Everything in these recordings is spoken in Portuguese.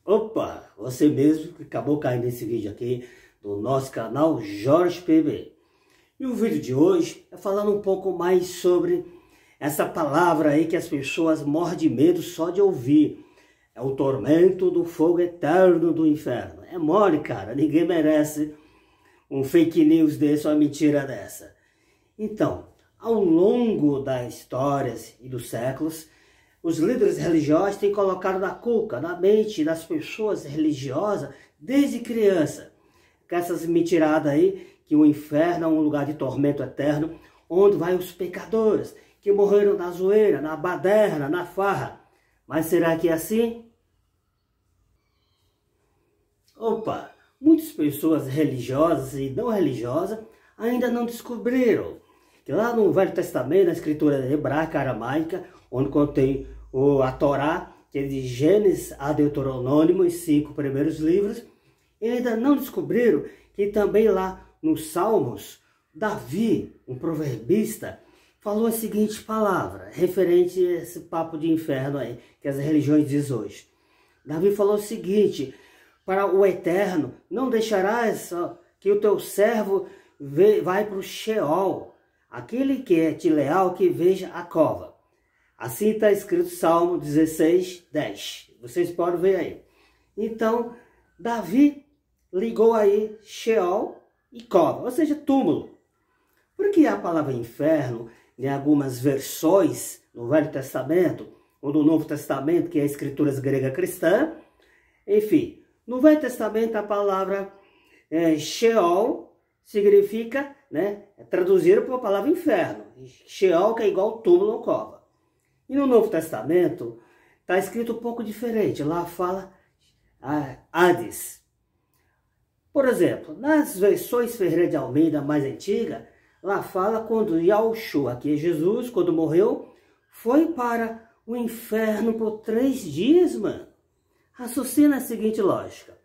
Opa, você mesmo que acabou caindo nesse vídeo aqui do nosso canal Jorge PB. E o vídeo de hoje é falando um pouco mais sobre essa palavra aí que as pessoas morrem de medo só de ouvir. É o tormento do fogo eterno do inferno. É mole, cara, ninguém merece um fake news desse, uma mentira dessa. Então, ao longo das histórias e dos séculos, os líderes religiosos têm colocado na cuca, na mente das pessoas religiosas, desde criança. Com essas mentiradas aí, que o inferno é um lugar de tormento eterno, onde vai os pecadores, que morreram na zoeira, na baderna, na farra. Mas será que é assim? Opa, muitas pessoas religiosas e não religiosas ainda não descobriram que lá no Velho Testamento, na escritura hebraica, aramaica, onde contém a Torá, que é de Gênesis a Deuteronômio, os 5 primeiros livros, eles ainda não descobriram que também lá nos Salmos, Davi, um proverbista, falou a seguinte palavra, referente a esse papo de inferno aí, que as religiões dizem hoje. Davi falou o seguinte: para o Eterno, não deixarás que o teu servo vai para o Sheol, aquele que é te leal, que veja a cova. Assim está escrito Salmo 16, 10. Vocês podem ver aí. Então, Davi ligou aí Sheol e cova, ou seja, túmulo. Porque a palavra inferno, em algumas versões no Velho Testamento, ou no Novo Testamento, que é a escritura grega cristã, enfim, no Velho Testamento a palavra Sheol significa, traduzida por a palavra inferno. Sheol, que é igual túmulo ou cova. E no Novo Testamento está escrito um pouco diferente. Lá fala Hades. Por exemplo, nas versões Ferreira de Almeida mais antiga, lá fala quando Yahushua, que é Jesus, quando morreu, foi para o inferno por 3 dias, mano. Raciocina a seguinte lógica.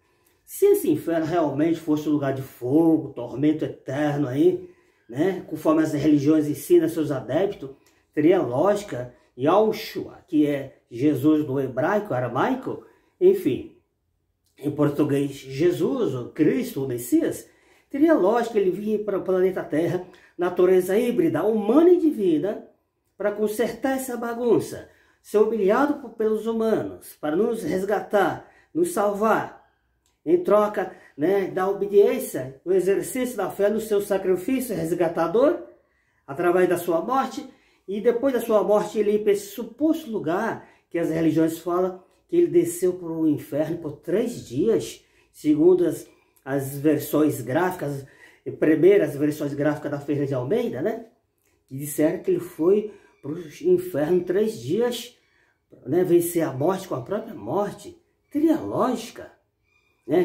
Se esse inferno realmente fosse um lugar de fogo, tormento eterno aí, conforme as religiões ensinam seus adeptos, teria lógica Yahushua, que é Jesus no hebraico, aramaico, enfim, em português, Jesus, o Cristo, o Messias, teria lógica ele vir para o planeta Terra, natureza híbrida, humana e divina, para consertar essa bagunça, ser humilhado pelos humanos, para nos resgatar, nos salvar, em troca da obediência, o exercício da fé no seu sacrifício resgatador, através da sua morte. E depois da sua morte, ele ia para esse suposto lugar que as religiões falam que ele desceu para o inferno por 3 dias, segundo as versões gráficas, primeiras versões gráficas da Ferreira de Almeida, que disseram que ele foi para o inferno 3 dias, vencer a morte com a própria morte. Teria lógica,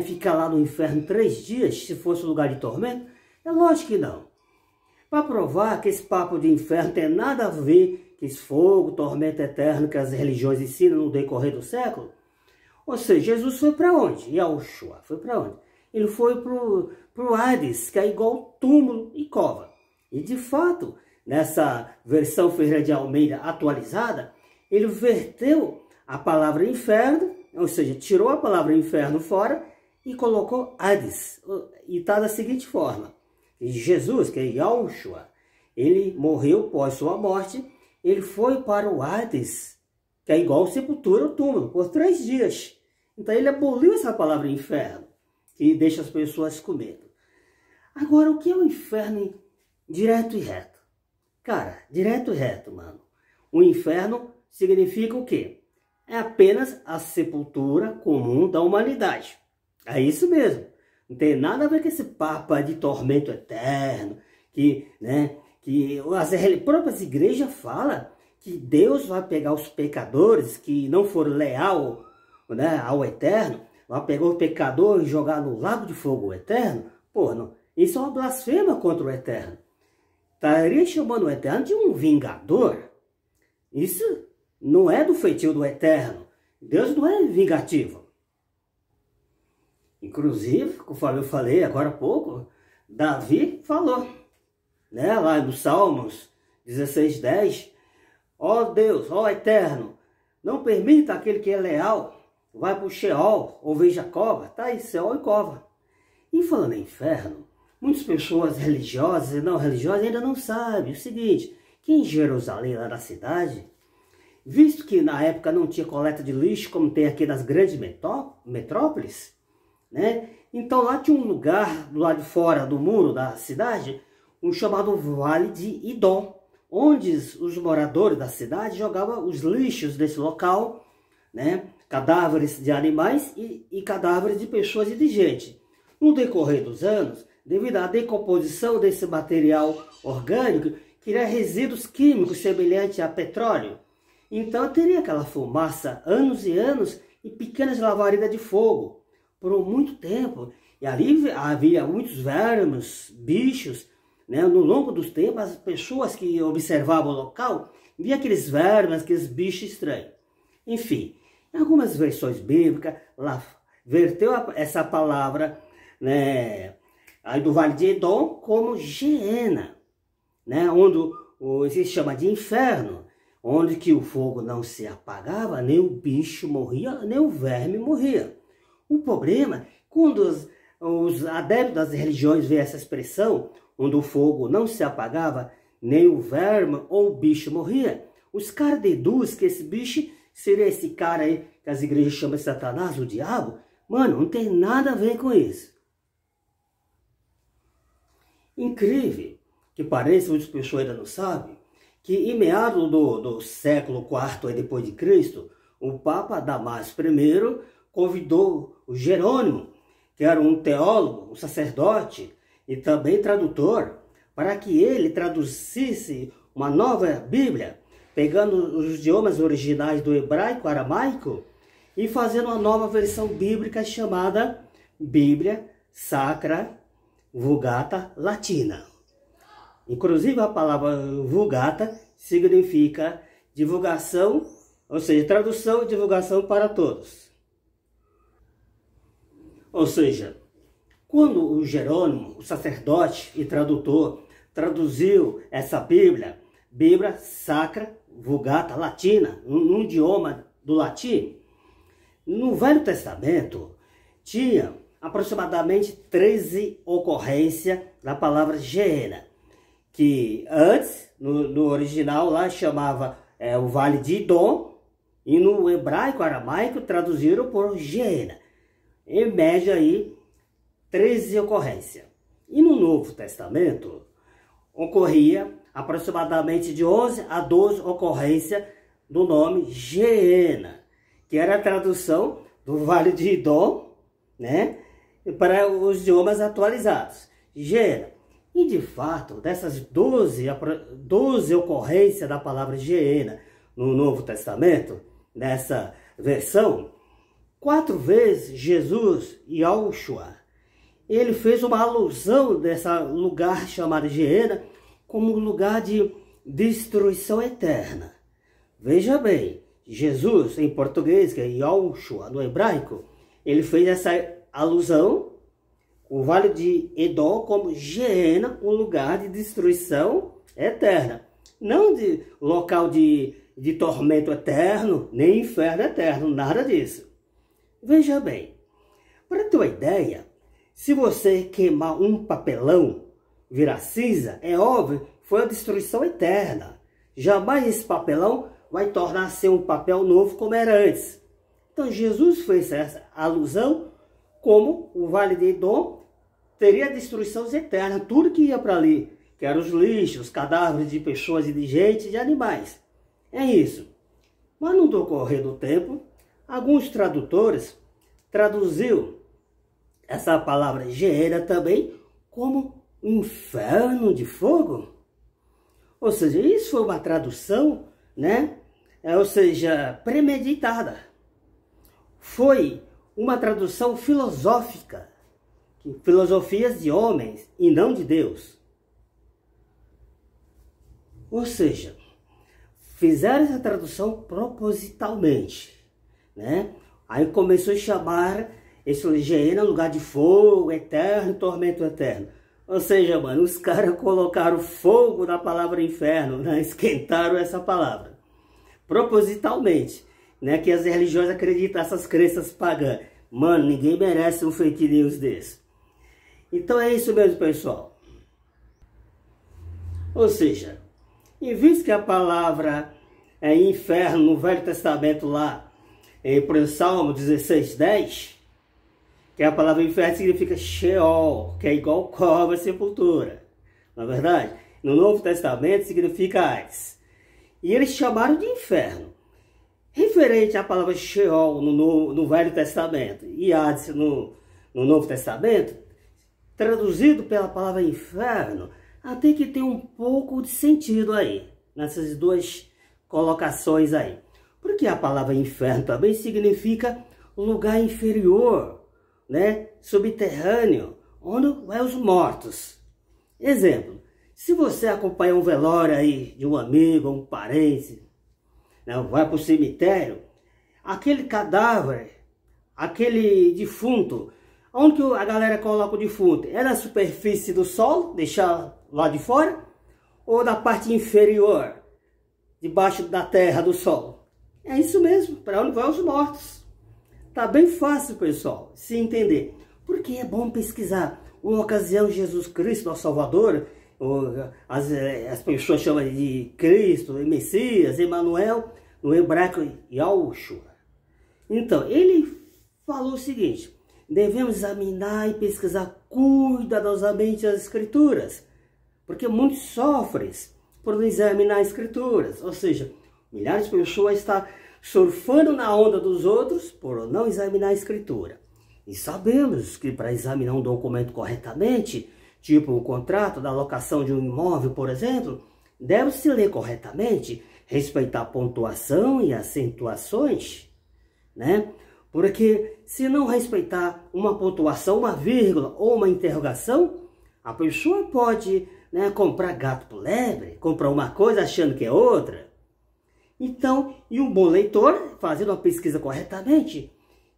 ficar lá no inferno 3 dias, se fosse um lugar de tormento? É lógico que não. Para provar que esse papo de inferno tem nada a ver com esse fogo, tormento eterno que as religiões ensinam no decorrer do século. Ou seja, Jesus foi para onde? Yahushua foi para onde? Ele foi para o Hades, que é igual túmulo e cova. E de fato, nessa versão Ferreira de Almeida atualizada, ele verteu a palavra inferno, ou seja, tirou a palavra inferno fora e colocou Hades. E está da seguinte forma. Jesus, que é Yahushua, ele morreu após sua morte, ele foi para o Hades, que é igual sepultura ou túmulo, por 3 dias. Então ele aboliu essa palavra inferno, que deixa as pessoas com medo. Agora, o que é o inferno direto e reto? Cara, direto e reto, mano. O inferno significa o quê? É apenas a sepultura comum da humanidade. É isso mesmo. Não tem nada a ver com esse papo de tormento eterno, que as próprias igrejas falam que Deus vai pegar os pecadores que não foram leais ao eterno, vai pegar o pecador e jogar no lago de fogo eterno. Pô, não, isso é uma blasfêmia contra o eterno. Estaria chamando o eterno de um vingador. Isso não é do feitio do eterno. Deus não é vingativo. Inclusive, conforme eu falei agora há pouco, Davi falou, lá nos Salmos 16, 10, ó Deus, ó Eterno, não permita aquele que é leal vai para o Sheol, ou veja a cova, tá aí, Sheol e cova. E falando em inferno, muitas pessoas religiosas e não religiosas ainda não sabem o seguinte, que em Jerusalém, lá na cidade, visto que na época não tinha coleta de lixo como tem aqui nas grandes metrópoles, né? Então lá tinha um lugar do lado de fora do muro da cidade, um chamado Vale de Idom, onde os moradores da cidade jogavam os lixos desse local, né? Cadáveres de animais e cadáveres de pessoas e de gente. No decorrer dos anos, devido à decomposição desse material orgânico, cria resíduos químicos semelhantes a petróleo. Então teria aquela fumaça anos e anos e pequenas labaredas de fogo por muito tempo. E ali havia muitos vermes, bichos, né? No longo dos tempos, as pessoas que observavam o local viam aqueles vermes, aqueles bichos estranhos. Enfim, em algumas versões bíblicas, lá verteu essa palavra, né, aí do Vale de Edom como Geena, né, onde se chama de inferno, onde que o fogo não se apagava, nem o bicho morria, nem o verme morria. O problema, quando os adeptos das religiões veem essa expressão, onde o fogo não se apagava, nem o verme ou o bicho morria, os caras deduzem que esse bicho seria esse cara aí, que as igrejas chamam de Satanás, o diabo. Mano, não tem nada a ver com isso. Incrível que pareça, muitas pessoas ainda não sabem, que em meados do século IV depois de Cristo, o Papa Damásio I convidou o Jerônimo, que era um teólogo, um sacerdote e também tradutor, para que ele traduzisse uma nova Bíblia, pegando os idiomas originais do hebraico, aramaico, e fazendo uma nova versão bíblica chamada Bíblia Sacra Vulgata Latina. Inclusive a palavra Vulgata significa divulgação, ou seja, tradução e divulgação para todos. Ou seja, quando o Jerônimo, o sacerdote e tradutor, traduziu essa Bíblia Sacra Vulgata Latina, no idioma do latim, no Velho Testamento tinha aproximadamente 13 ocorrências da palavra Geena, que antes, no original lá chamava o Vale de Idom, e no hebraico aramaico traduziram por Geena. Em média aí, 13 ocorrências. E no Novo Testamento ocorria aproximadamente de 11 a 12 ocorrências do nome Geena, que era a tradução do Vale de Idom, né, para os idiomas atualizados. Geena. E de fato, dessas 12 ocorrências da palavra Geena no Novo Testamento, nessa versão, 4 vezes Jesus, Yahushua, ele fez uma alusão desse lugar chamado Geena como lugar de destruição eterna. Veja bem, Jesus, em português, que é Yahushua, no hebraico, ele fez essa alusão, o Vale de Edom, como Geena, um lugar de destruição eterna. Não de local de tormento eterno, nem inferno eterno, nada disso. Veja bem, para ter uma ideia, se você queimar um papelão, virar cinza, é óbvio, foi a destruição eterna. Jamais esse papelão vai tornar a ser um papel novo como era antes. Então Jesus fez essa alusão como o Vale de Edom teria destruição eterna, tudo que ia para ali, que eram os lixos, os cadáveres de pessoas e de gente e de animais. É isso. Mas no decorrer do tempo, alguns tradutores traduziu essa palavra Geena também como inferno de fogo. Ou seja, isso foi uma tradução, né? Ou seja, premeditada. Foi uma tradução filosófica, filosofias de homens e não de Deus. Ou seja, fizeram essa tradução propositalmente, né? Aí começou a chamar esse Geena lugar de fogo eterno, tormento eterno. Ou seja, mano, os caras colocaram fogo na palavra inferno, né? Esquentaram essa palavra propositalmente. né, que as religiões acreditam nessas crenças pagãs. Mano, ninguém merece um fake news desse. Então é isso mesmo, pessoal. Ou seja, em vez que a palavra inferno no Velho Testamento lá, por Salmo 16:10, que a palavra inferno significa Sheol, que é igual cova, sepultura. Na verdade, no Novo Testamento significa Hades. E eles chamaram de inferno. Referente à palavra Sheol no Velho Testamento e Hades no Novo Testamento, traduzido pela palavra inferno, até que tem um pouco de sentido aí, nessas duas colocações aí. Porque a palavra inferno também significa lugar inferior, né? Subterrâneo, onde vai os mortos. Exemplo, se você acompanha um velório aí de um amigo, um parente, né, vai para o cemitério, aquele cadáver, aquele defunto, onde que a galera coloca o defunto? É na superfície do solo, deixar lá de fora, ou na parte inferior, debaixo da terra, do solo? É isso mesmo, para onde vão os mortos. Tá bem fácil, pessoal, se entender. Porque é bom pesquisar. Uma ocasião, Jesus Cristo, nosso Salvador, as pessoas chamam de Cristo, Messias, Emmanuel, no hebraico, Yahushua. Então, ele falou o seguinte: devemos examinar e pesquisar cuidadosamente as Escrituras, porque muitos sofrem por não examinar as Escrituras. Ou seja, milhares de pessoas estão surfando na onda dos outros por não examinar a Escritura. E sabemos que para examinar um documento corretamente, tipo o contrato da locação de um imóvel, por exemplo, deve-se ler corretamente, respeitar a pontuação e acentuações, né? Porque se não respeitar uma pontuação, uma vírgula ou uma interrogação, a pessoa pode, né, comprar gato por lebre, comprar uma coisa achando que é outra. Então, e um bom leitor, fazendo uma pesquisa corretamente,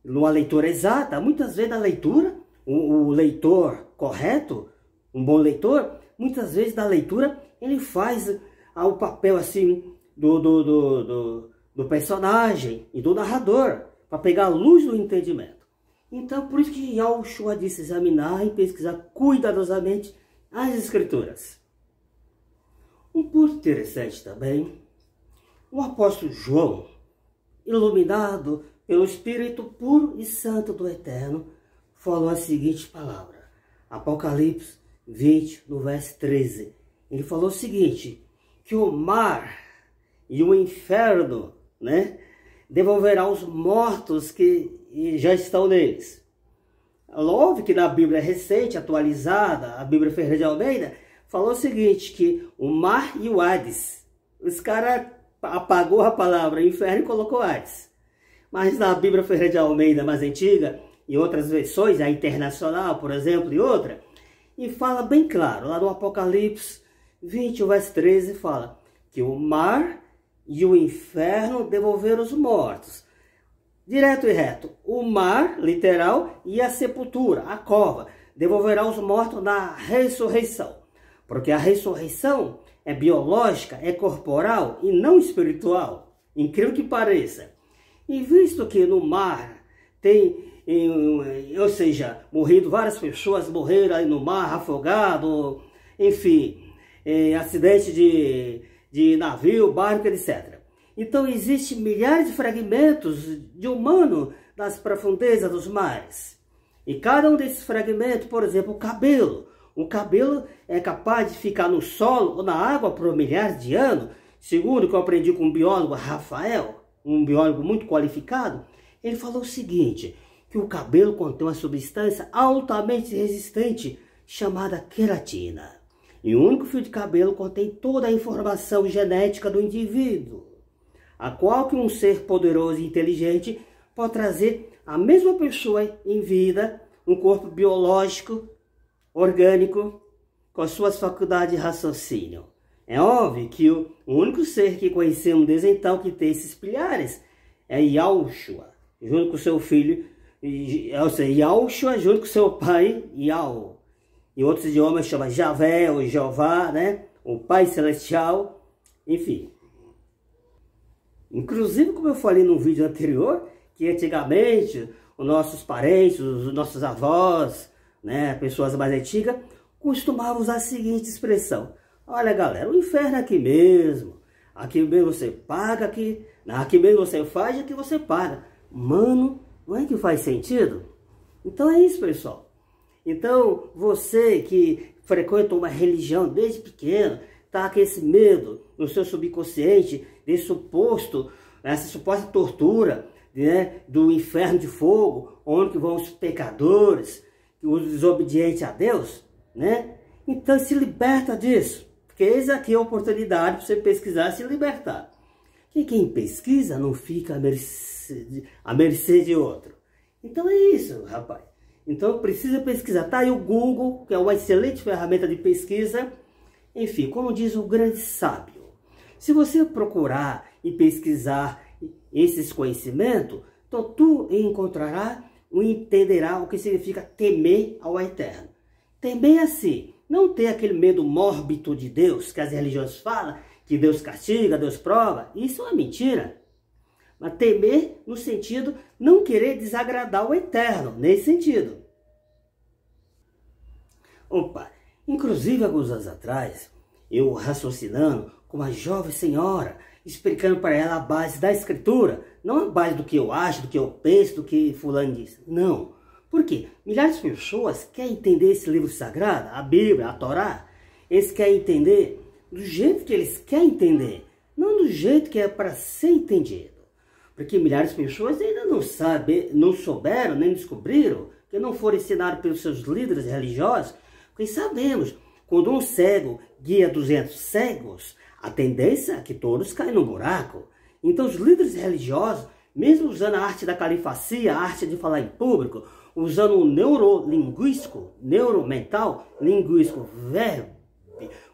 numa leitura exata, muitas vezes na leitura, o leitor correto, um bom leitor, muitas vezes na leitura, ele faz o papel assim do personagem e do narrador, para pegar a luz do entendimento. Então, por isso que Yahushua disse examinar e pesquisar cuidadosamente as Escrituras. Um ponto interessante também, o apóstolo João, iluminado pelo Espírito puro e santo do Eterno, falou a seguinte palavra, Apocalipse 20, no verso 13. Ele falou o seguinte, que o mar e o inferno, né, devolverá os mortos que já estão neles. Óbvio que na Bíblia recente, atualizada, a Bíblia Ferreira de Almeida, falou o seguinte, que o mar e o Hades, os caras apagou a palavra inferno e colocou Hades. Mas na Bíblia Ferreira de Almeida mais antiga, e outras versões, a Internacional, por exemplo, e outra, e fala bem claro, lá no Apocalipse 20, o verso 13, fala que o mar e o inferno devolveram os mortos. Direto e reto, o mar, literal, e a sepultura, a cova, devolverá os mortos na ressurreição. Porque a ressurreição é biológica, é corporal e não espiritual. Incrível que pareça. E visto que no mar tem, ou seja, morrido várias pessoas, morreram aí no mar, afogado, enfim, acidente de navio, barco, etc. Então existem milhares de fragmentos de humano nas profundezas dos mares. E cada um desses fragmentos, por exemplo, o cabelo é capaz de ficar no solo ou na água por milhares de anos. Segundo o que eu aprendi com o biólogo Rafael, um biólogo muito qualificado, ele falou o seguinte, que o cabelo contém uma substância altamente resistente chamada queratina. E o único fio de cabelo contém toda a informação genética do indivíduo, a qual que um ser poderoso e inteligente pode trazer a mesma pessoa em vida, um corpo biológico, orgânico, com as suas faculdades de raciocínio. É óbvio que o único ser que conhecemos desde então que tem esses pilares é Yahushua, junto com seu filho, ou seja, Yahushua junto com seu pai, Yahu. Em outros idiomas chama Javé ou Jeová, né? O Pai Celestial, enfim. Inclusive, como eu falei no vídeo anterior, que antigamente os nossos parentes, os nossos avós, né, pessoas mais antigas, costumavam usar a seguinte expressão: olha galera, o inferno é aqui mesmo você paga, aqui mesmo você faz, aqui você paga. Mano, não é que faz sentido? Então é isso, pessoal. Então, você que frequenta uma religião desde pequeno, tá com esse medo no seu subconsciente, essa suposta tortura, né, do inferno de fogo, onde vão os pecadores, os desobedientes a Deus, né? Então se liberta disso, porque eis aqui a oportunidade para você pesquisar e se libertar. Que quem pesquisa não fica à mercê de outro. Então é isso, rapaz. Então precisa pesquisar. Tá aí o Google, que é uma excelente ferramenta de pesquisa. Enfim, como diz o grande sábio, se você procurar e pesquisar esses conhecimentos, então tu encontrarás e entenderá o que significa temer ao Eterno. Temer assim, não ter aquele medo mórbido de Deus, que as religiões falam, que Deus castiga, Deus prova. Isso é uma mentira. Mas temer no sentido não querer desagradar o Eterno, nesse sentido. Opa, inclusive alguns anos atrás, eu raciocinando com uma jovem senhora, explicando para ela a base da Escritura, não a base do que eu acho, do que eu penso, do que fulano diz. Não. Por quê? Milhares de pessoas querem entender esse livro sagrado, a Bíblia, a Torá. Eles querem entender do jeito que eles querem entender, não do jeito que é para ser entendido. Porque milhares de pessoas ainda não souberam, nem descobriram, que não foram ensinados pelos seus líderes religiosos. Porque sabemos, quando um cego guia 200 cegos, a tendência é que todos caem no buraco. Então os líderes religiosos, mesmo usando a arte da califacia, a arte de falar em público, usando o neuromental, linguístico,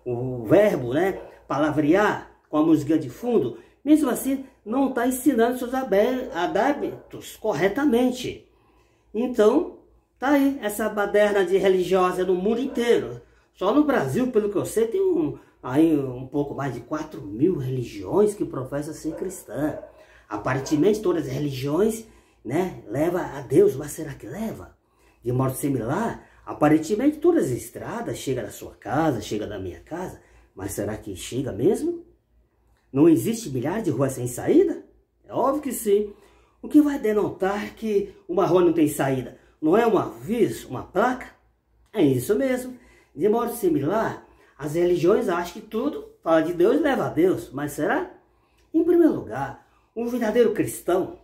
o verbo, né, palavrear com a música de fundo, mesmo assim não está ensinando seus adeptos corretamente. Então, tá aí essa baderna de religiosa no mundo inteiro. Só no Brasil, pelo que eu sei, tem um pouco mais de 4.000 religiões que professam ser cristã. Aparentemente todas as religiões, né, levam a Deus, mas será que leva? De modo similar, aparentemente todas as estradas chegam na sua casa, chegam na minha casa, mas será que chega mesmo? Não existe milhares de ruas sem saída? É óbvio que sim. O que vai denotar que uma rua não tem saída? Não é um aviso, uma placa? É isso mesmo. De modo similar, as religiões acham que tudo fala de Deus e leva a Deus. Mas será? Em primeiro lugar, um verdadeiro cristão,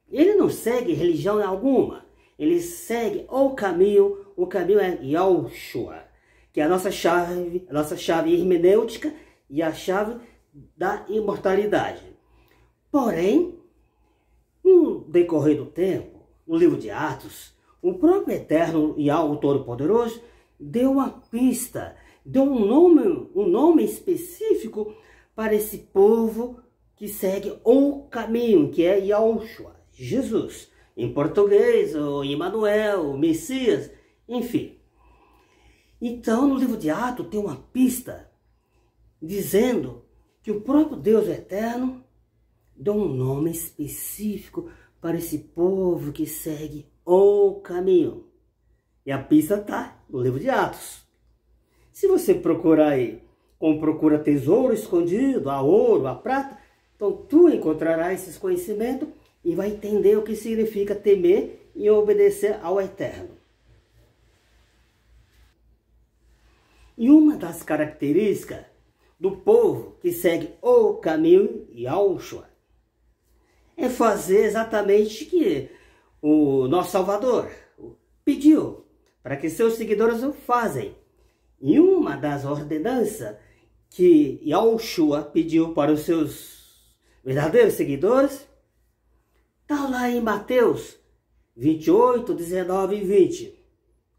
ele não segue religião alguma. Ele segue o caminho é Yahushua, que é a nossa chave hermenêutica e a chave da imortalidade. Porém, no decorrer do tempo, no livro de Atos, o próprio Eterno e o Todo-Poderoso deu uma pista, deu um nome específico para esse povo que segue o caminho, que é Yahushua, Jesus. Em português, o Emmanuel, o Messias, enfim. Então, no livro de Atos tem uma pista dizendo que o próprio Deus Eterno deu um nome específico para esse povo que segue o caminho. E a pista está no livro de Atos. Se você procurar aí, como procura tesouro escondido, a ouro, a prata, então tu encontrarás esses conhecimentos e vai entender o que significa temer e obedecer ao Eterno. E uma das características do povo que segue o caminho Yahushua é fazer exatamente o que o nosso Salvador pediu para que seus seguidores o fazem. E uma das ordenanças que Yahushua pediu para os seus verdadeiros seguidores está lá em Mateus 28, 19 e 20,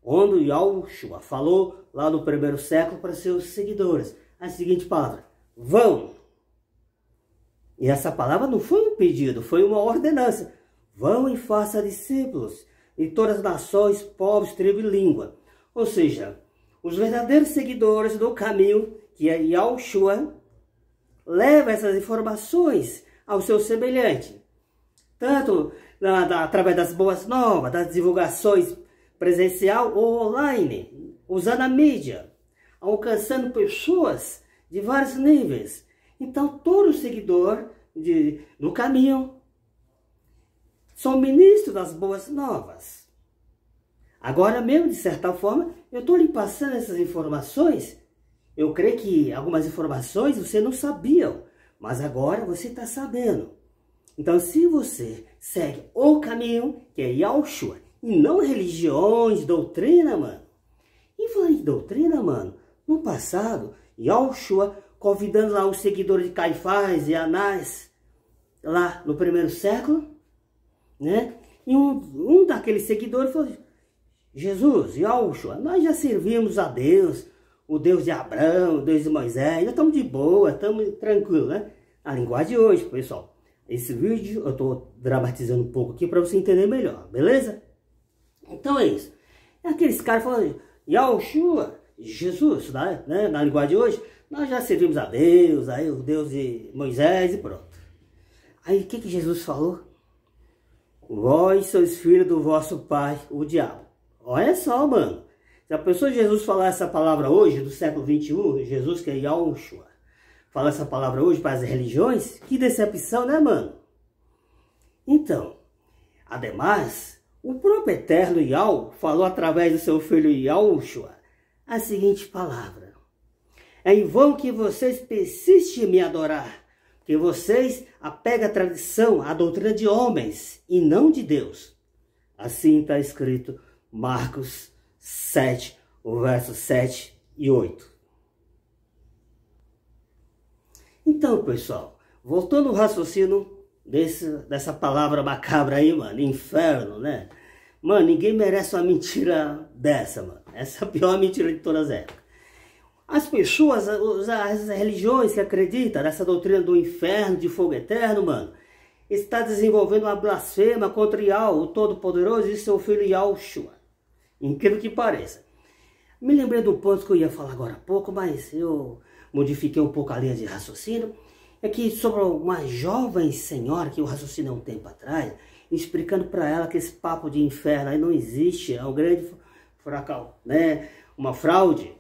onde Yahushua falou lá no primeiro século para seus seguidores a seguinte palavra: vão. E essa palavra não foi um pedido, foi uma ordenança. Vão e façam discípulos em todas as nações, povos, tribo e língua. Ou seja, os verdadeiros seguidores do caminho, que é Yahushua, levam essas informações ao seu semelhante. Tanto através das boas novas, das divulgações presencial ou online, usando a mídia, alcançando pessoas de vários níveis. Então, todo seguidor do caminho são ministros das boas novas. Agora mesmo, de certa forma, eu estou lhe passando essas informações. Eu creio que algumas informações você não sabia, mas agora você está sabendo. Então, se você segue o caminho, que é Yahushua, e não religiões, doutrina, mano. E falando de doutrina, mano, no passado, Yahushua convidando lá os seguidores de Caifás e Anás, lá no primeiro século, né? E um daqueles seguidores falou: Jesus, Yahushua, nós já servimos a Deus, o Deus de Abraão, o Deus de Moisés, nós estamos de boa, estamos tranquilos, né? A linguagem de hoje, pessoal. Esse vídeo eu estou dramatizando um pouco aqui para você entender melhor, beleza? Então é isso. Aqueles caras falam: Yahushua, Jesus, né? Na linguagem de hoje, nós já servimos a Deus, aí o Deus de Moisés e pronto. Aí o que Jesus falou? Vós sois filhos do vosso pai, o diabo. Olha só, mano. Se a pessoa de Jesus falar essa palavra hoje, do século 21, Jesus que é Yahushua, fala essa palavra hoje para as religiões, que decepção, né, mano? Então, ademais, o próprio eterno Yahweh falou através do seu filho Yahushua a seguinte palavra: é em vão que vocês persistem em me adorar, que vocês apegam a tradição, a doutrina de homens e não de Deus. Assim está escrito Marcos 7, o verso 7 e 8. Então, pessoal, voltando ao raciocínio dessa palavra macabra aí, mano, inferno, né? Mano, ninguém merece uma mentira dessa, mano. Essa é a pior mentira de todas as épocas. As pessoas, as religiões que acreditam nessa doutrina do inferno, de fogo eterno, mano, está desenvolvendo uma blasfêmia contra Yahweh, o Todo-Poderoso, e seu filho Yahushua. Incrível que pareça. Me lembrei do ponto que eu ia falar agora há pouco, mas eu modifiquei um pouco a linha de raciocínio. É que sobre uma jovem senhora que eu raciocinei um tempo atrás, explicando para ela que esse papo de inferno aí não existe, é um grande furacão, né? Uma fraude,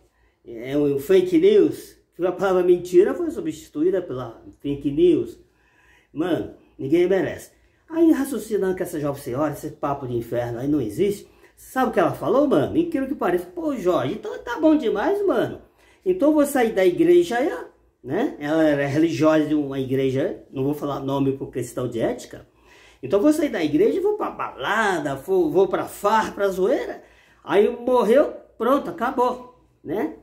é um fake news, que a palavra mentira foi substituída pela fake news. Mano, ninguém merece. Aí raciocinando que essa jovem senhora, esse papo de inferno aí não existe, sabe o que ela falou, mano? Incrível que pareça. Pô, Jorge, então tá bom demais, mano. Então eu vou sair da igreja aí, né? Ela era religiosa de uma igreja, não vou falar nome por questão de ética. Então eu vou sair da igreja e vou pra balada, vou pra farra, pra zoeira. Aí morreu, pronto, acabou, né?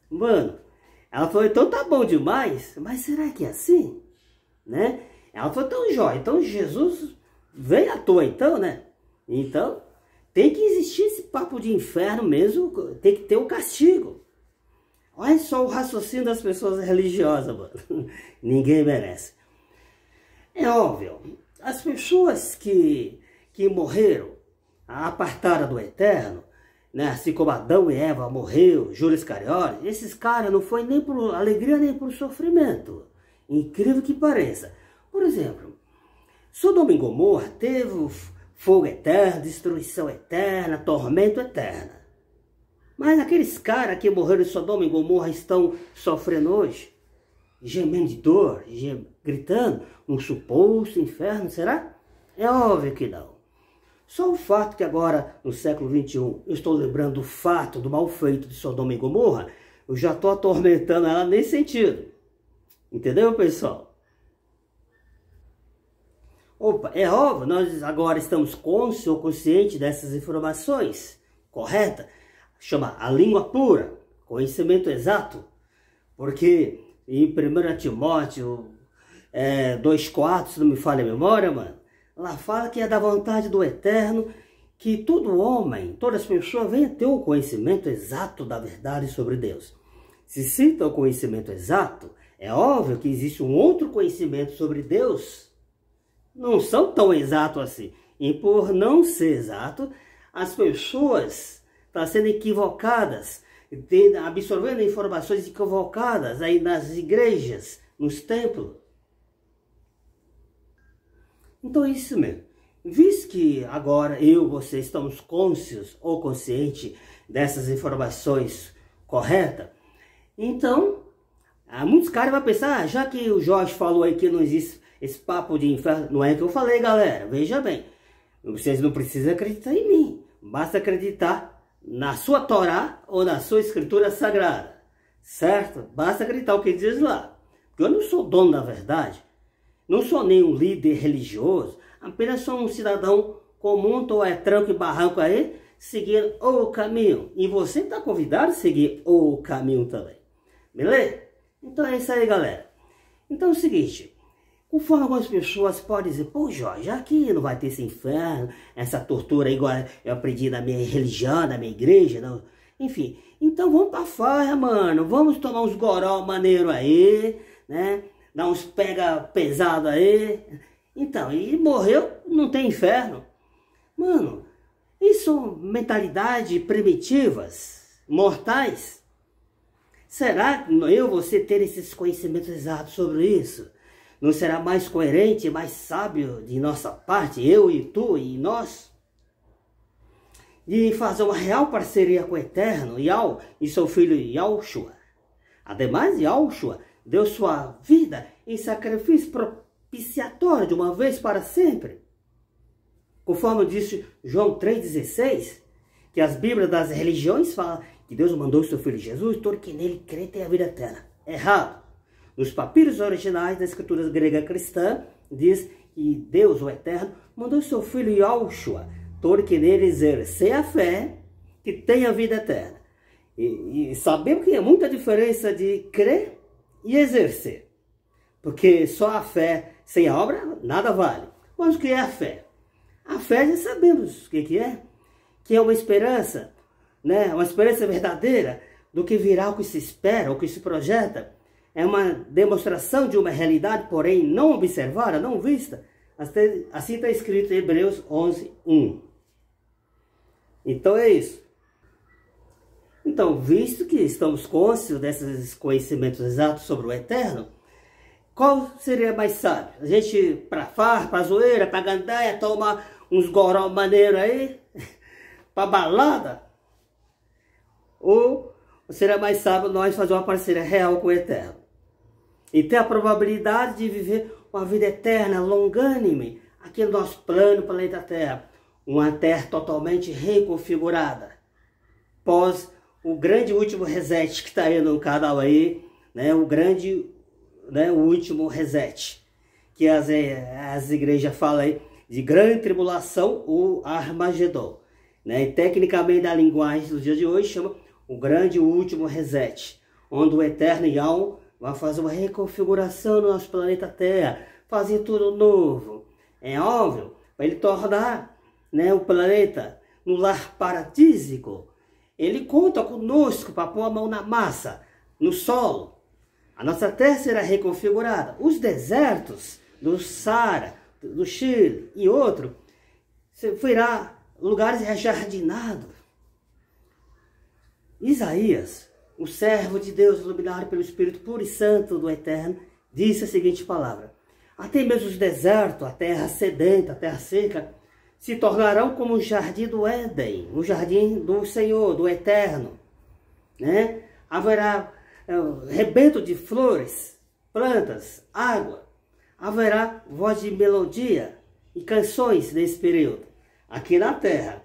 Mano, ela falou: então tá bom demais, mas será que é assim? Né? Ela falou: então, Jó, então Jesus veio à toa, então, né? Então tem que existir esse papo de inferno mesmo, tem que ter um castigo. Olha só o raciocínio das pessoas religiosas, mano. Ninguém merece. É óbvio, as pessoas que morreram, apartaram do eterno, né? Assim como Adão e Eva morreu, Judas Iscariotes, esses caras não foi nem por alegria nem por sofrimento. Incrível que pareça. Por exemplo, Sodoma e Gomorra teve fogo eterno, destruição eterna, tormento eterno. Mas aqueles caras que morreram em Sodoma e Gomorra estão sofrendo hoje, gemendo de dor, gritando, no suposto inferno, será? É óbvio que não. Só o fato que agora, no século 21, eu estou lembrando do fato do mal feito de Sodoma e Gomorra, eu já estou atormentando ela nesse sentido. Entendeu, pessoal? Opa, é óbvio, nós agora estamos cônscios ou conscientes dessas informações, correta? Chama a língua pura, conhecimento exato, porque em 1 Timóteo 2,4, se não me falha a memória, mano, lá fala que é da vontade do Eterno que todo homem, todas as pessoas venham ter o conhecimento exato da verdade sobre Deus. Se cita o conhecimento exato, é óbvio que existe um outro conhecimento sobre Deus, não são tão exatos assim, e por não ser exato, as pessoas estão sendo equivocadas, absorvendo informações equivocadas aí nas igrejas, nos templos. Então é isso mesmo. Visto que agora eu, você estamos cônscios ou conscientes dessas informações corretas, então muitos caras vão pensar, já que o Jorge falou aí que não existe esse papo de inferno, não é que eu falei, galera, veja bem, vocês não precisam acreditar em mim, basta acreditar na sua Torá ou na sua escritura sagrada, certo? Basta acreditar o que diz lá, porque eu não sou dono da verdade, não sou nenhum líder religioso, apenas sou um cidadão comum, tô tranco e barranco aí, seguindo o caminho, e você está convidado a seguir o caminho também, beleza? Então é isso aí, galera. Então é o seguinte, conforme algumas pessoas podem dizer, pô Jorge, aqui não vai ter esse inferno, essa tortura igual eu aprendi na minha religião, na minha igreja, não. Enfim, então vamos pra farra, mano, vamos tomar uns goró maneiro aí, né, dar uns pega pesado aí, então, e morreu, não tem inferno. Mano, isso mentalidade primitivas, mortais. Será que você ter esses conhecimentos exatos sobre isso não será mais coerente, mais sábio de nossa parte, eu e tu e nós? De fazer uma real parceria com o Eterno, Yahweh, e seu filho Yahushua. Ademais, Yahushua deu sua vida em sacrifício propiciatório de uma vez para sempre. Conforme disse João 3,16, que as Bíblias das religiões falam que Deus mandou o seu Filho Jesus, todo que nele crê tem a vida eterna. Errado. Nos papiros originais da escritura grega cristã, diz que Deus, o Eterno, mandou o seu Filho Yahushua, todo que nele exercer a fé, que tem a vida eterna. E sabemos que há muita diferença de crer e exercer. Porque só a fé sem a obra, nada vale. Mas o que é a fé? A fé já sabemos o que é. Que é uma esperança, né? Uma esperança verdadeira do que virá, o que se espera, o que se projeta. É uma demonstração de uma realidade, porém não observada, não vista. Assim está escrito em Hebreus 11:1. Então é isso. Então, visto que estamos conscientes desses conhecimentos exatos sobre o Eterno, qual seria mais sábio? A gente pra farra, pra zoeira, pra gandaia, tomar uns goró maneiro aí, pra balada? Ou seria mais sábio nós fazer uma parceria real com o Eterno? E ter a probabilidade de viver uma vida eterna, longânime, aqui no nosso plano, planeta Terra. Uma Terra totalmente reconfigurada. Pós o grande último reset que está aí no canal aí, né? O último reset. Que as igrejas falam aí de grande tribulação ou Armagedon. Né? E tecnicamente na linguagem dos dias de hoje chama o grande último reset. Onde o Eterno Yahweh vai fazer uma reconfiguração no nosso planeta Terra. Fazer tudo novo. É óbvio, para ele tornar, né, o planeta no lar paradísico. Ele conta conosco para pôr a mão na massa, no solo. A nossa terra será reconfigurada. Os desertos do Saara, do Chile e outro, virá lugares rejardinados. Isaías, o servo de Deus iluminado pelo Espírito puro e santo do Eterno, disse a seguinte palavra: até mesmo os desertos, a terra sedenta, a terra seca, se tornarão como o jardim do Éden, o jardim do Senhor, do Eterno. Né? Haverá rebento de flores, plantas, água. Haverá voz de melodia e canções nesse período, aqui na Terra.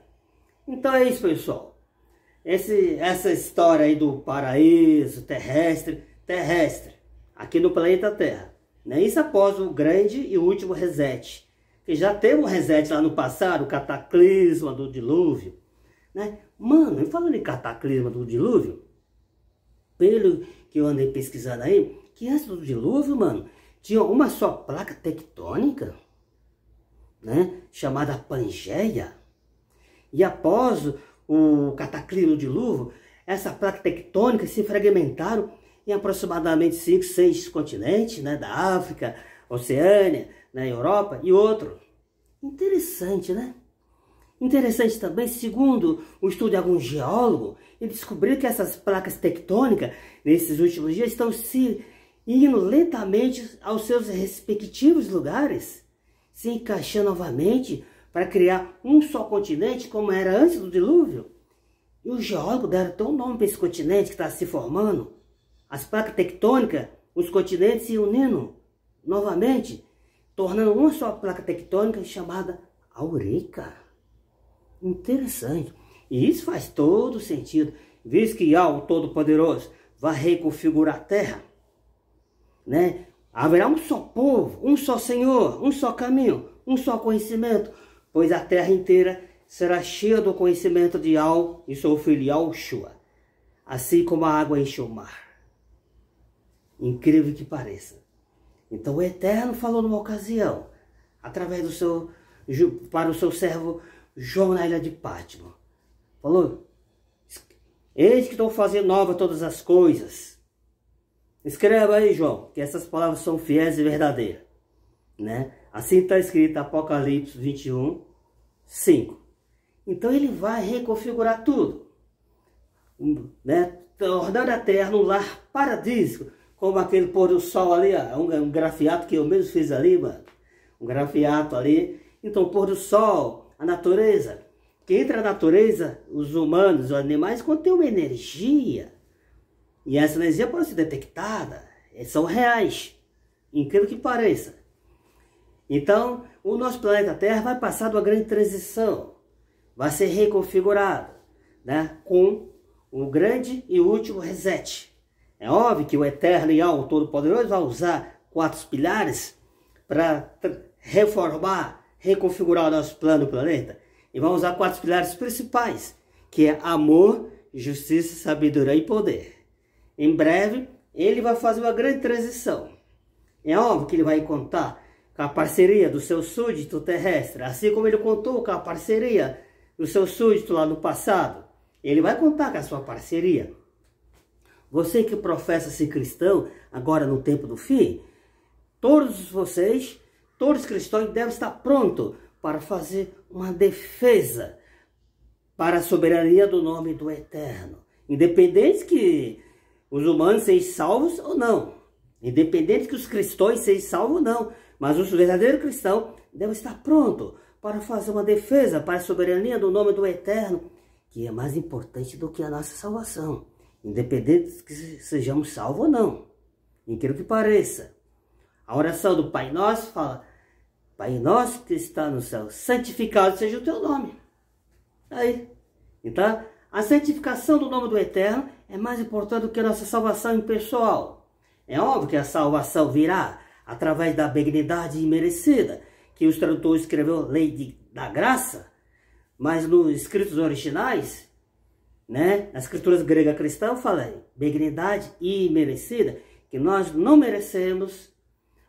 Então é isso, pessoal. Essa história aí do paraíso terrestre, aqui no planeta Terra. Né? Isso após o grande e último reset. Que já teve um reset lá no passado, o cataclisma do dilúvio. Né? Mano, falando em cataclisma do dilúvio, pelo que eu andei pesquisando aí, que antes do dilúvio, mano, tinha uma só placa tectônica, né, chamada Pangeia. E após o cataclismo do dilúvio, essa placa tectônica se fragmentaram em aproximadamente 5, 6 continentes, né, da África, Oceânia, na Europa e outro. Interessante, né? Interessante também, segundo o estudo de algum geólogo, ele descobriu que essas placas tectônicas, nesses últimos dias, estão se indo lentamente aos seus respectivos lugares, se encaixar novamente para criar um só continente como era antes do dilúvio. E os geólogos deram até um nome para esse continente que está se formando. As placas tectônicas, os continentes se unindo novamente, tornando uma só placa tectônica chamada Aurica. Interessante. E isso faz todo sentido, visto que Yahweh, o Todo-Poderoso, vai reconfigurar a terra, né? Haverá um só povo, um só Senhor, um só caminho, um só conhecimento, pois a terra inteira será cheia do conhecimento de Yahweh e seu filho Yahushua, assim como a água enche o mar. Incrível que pareça. Então o Eterno falou numa ocasião, através para o seu servo João na ilha de Pátimo. Falou: eis que estou fazendo nova todas as coisas. Escreva aí, João, que essas palavras são fiéis e verdadeiras, né? Assim está escrito Apocalipse 21, 5. Então ele vai reconfigurar tudo, né? Tornando a terra um lar paradisíaco, como aquele pôr do sol ali, ó, um grafiato que eu mesmo fiz ali, mano. Um grafiato ali. Então, pôr do sol, a natureza. Que entre a natureza, os humanos, os animais, contém uma energia. E essa energia pode ser detectada. São reais. Incrível que pareça. Então, o nosso planeta Terra vai passar de uma grande transição. Vai ser reconfigurado, né? Com um grande e último reset. É óbvio que o Eterno e o Todo-Poderoso vai usar 4 pilares para reformar, reconfigurar o nosso plano do planeta. E vai usar 4 pilares principais, que é amor, justiça, sabedoria e poder. Em breve, ele vai fazer uma grande transição. É óbvio que ele vai contar com a parceria do seu súdito terrestre, assim como ele contou com a parceria do seu súdito lá no passado. Ele vai contar com a sua parceria. Você que professa ser cristão, agora no tempo do fim, todos vocês, todos os cristãos devem estar prontos para fazer uma defesa para a soberania do nome do Eterno. Independente que os humanos sejam salvos ou não. Independente que os cristãos sejam salvos ou não. Mas os verdadeiros cristãos devem estar prontos para fazer uma defesa para a soberania do nome do Eterno, que é mais importante do que a nossa salvação. Independente que sejamos salvos ou não. Incrível que pareça. A oração do Pai Nosso fala: Pai Nosso que está no céu, santificado seja o teu nome. Aí. Então, a santificação do nome do Eterno é mais importante do que a nossa salvação impessoal. É óbvio que a salvação virá através da benignidade imerecida, que os tradutores escreveu lei da graça, mas nos escritos originais, né, nas escrituras grega cristã, fala benignidade imerecida, que nós não merecemos,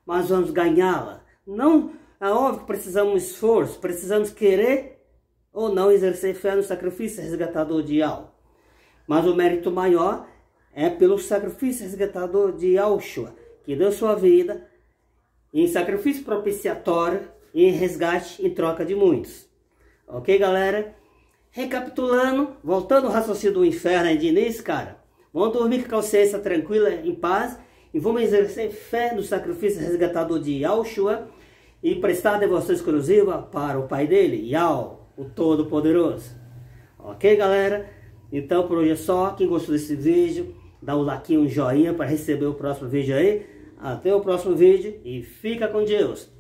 mas vamos ganhá-la. Não, é óbvio que precisamos de esforço, precisamos querer ou não exercer fé no sacrifício resgatador de Yahweh. Mas o mérito maior é pelo sacrifício resgatador de Yahushua, que deu sua vida em sacrifício propiciatório e em resgate em troca de muitos. Ok, galera? Recapitulando, voltando ao raciocínio do inferno de início, cara, vamos dormir com a consciência tranquila, em paz, e vamos exercer fé no sacrifício resgatador de Yahushua e prestar devoção exclusiva para o Pai dele, Yahweh, o Todo-Poderoso. Ok, galera? Então, por hoje é só. Quem gostou desse vídeo, dá um like, um joinha para receber o próximo vídeo aí. Até o próximo vídeo e fica com Deus.